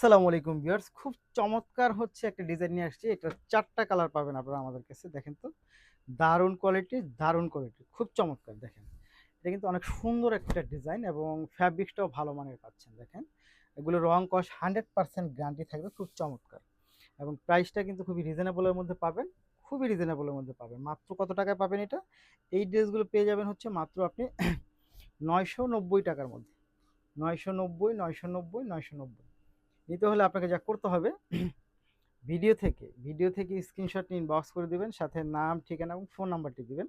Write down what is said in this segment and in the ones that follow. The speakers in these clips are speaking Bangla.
আসসালামু আলাইকুম ভিউয়ার্স, খুব চমৎকার হচ্ছে একটা ডিজাইন নিয়ে আসছি। এটা ৪ টা কালার পাবেন আপনারা আমাদের কাছে। দেখেন তো, দারুণ কোয়ালিটি, খুব চমৎকার দেখেন। এটা কিন্তু অনেক সুন্দর একটা ডিজাইন এবং ফ্যাব্রিক্সটাও ভালো মানের পাচ্ছেন দেখেন। এগুলো রং কস 100% গ্যারান্টি থাকবে, খুব চমৎকার। এবং প্রাইসটা কিন্তু খুবই রিজনেবল এর মধ্যে পাবেন, খুবই রিজনেবল এর মধ্যে পাবেন। মাত্র কত টাকায় পাবেন এটা? এই ড্রেসগুলো পেয়ে যাবেন হচ্ছে মাত্র আপনি ৳৯৯০ মধ্যে। ৯৯০, ৯৯০, ৯৯০। নিতে হলে আপনাকে যা করতে হবে, ভিডিও থেকে স্ক্রিনশট নিয়ে ইনবক্স করে দিবেন, সাথে নাম, ঠিকানা এবং ফোন নাম্বারটি দিবেন।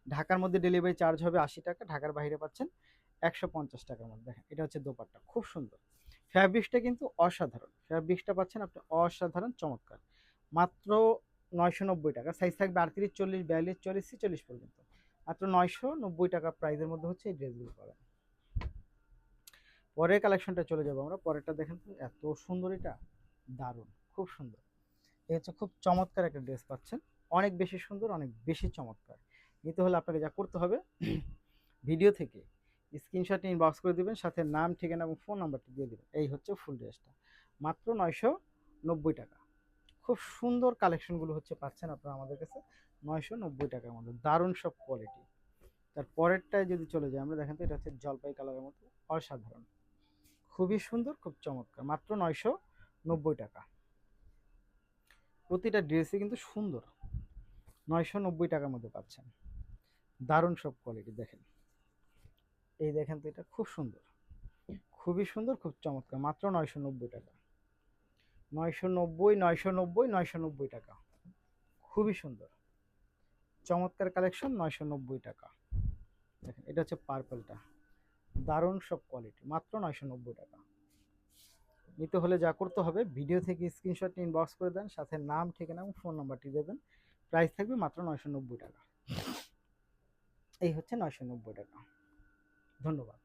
ঢাকার মধ্যে ডেলিভারি চার্জ হবে ৮০ টাকা, ঢাকার বাইরে পাচ্ছেন ১৫০ টাকার মধ্যে। দেখেন, এটা হচ্ছে দোপাট্টা, খুব সুন্দর। ফ্যাব্রিক্সটা কিন্তু অসাধারণ, ফ্যাব্রিক্সটা পাচ্ছেন আপনি অসাধারণ চমৎকার। মাত্র ৯৯০ টাকা। সাইজ থাকবে ৩৮, ৪০, ৪২, ৪৪, ৪৬ পর্যন্ত। মাত্র ৯৯০ টাকা প্রাইসের মধ্যে হচ্ছে এই ড্রেসগুলো পাবেন। পরের কালেকশনটা চলে যাবো আমরা। পরেরটা দেখেন তো, এত সুন্দর এটা, দারুণ, খুব সুন্দর। এই হচ্ছে খুব চমৎকার একটা ড্রেস পাচ্ছেন, অনেক বেশি সুন্দর, অনেক বেশি চমৎকার। নিতে হলে আপনাকে যা করতে হবে, ভিডিও থেকে স্ক্রিনশট নিয়ে ইনবক্স করে দিবেন, সাথে নাম, ঠিকানা এবং ফোন নাম্বারটি দিয়ে দিবেন। এই হচ্ছে ফুল ড্রেসটা, মাত্র ৯৯০ টাকা। খুব সুন্দর কালেকশনগুলো হচ্ছে পাচ্ছেন আপনারা আমাদের কাছে ৯৯০ টাকার মধ্যে, দারুণ সব কোয়ালিটি। তার পরেরটায় যদি চলে যাই আমরা, দেখেন তো, এটা হচ্ছে জলপাই কালারের মতো, অসাধারণ, খুবই সুন্দর, খুব চমৎকার। মাত্র ৯৯০ টাকা। প্রতিটা ড্রেসই কিন্তু সুন্দর। ৯৯০ টাকার মধ্যে পাচ্ছেন, দারুণ সব কোয়ালিটি দেখেন। এই দেখেন তো, এটা খুব সুন্দর, খুবই সুন্দর, খুব চমৎকার। মাত্র ৯৯০ টাকা। ৯৯০, ৯৯০, ৯৯০ টাকা। খুবই সুন্দর, চমৎকার কালেকশন। ৯৯০ টাকা। দেখেন, এটা হচ্ছে পার্পলটা, দারুণ সব কোয়ালিটি। মাত্র ৯৯০ টাকা। নিতে হলে যা করতে হবে, ভিডিও থেকে স্ক্রিনশট ইনবক্স করে দেন, সাথে নাম, ঠিকানা এবং ফোন নাম্বারটি দেবেন। প্রাইস থাকবে মাত্র ৯৯০ টাকা। এই হচ্ছে ৯৯০ টাকা। ধন্যবাদ।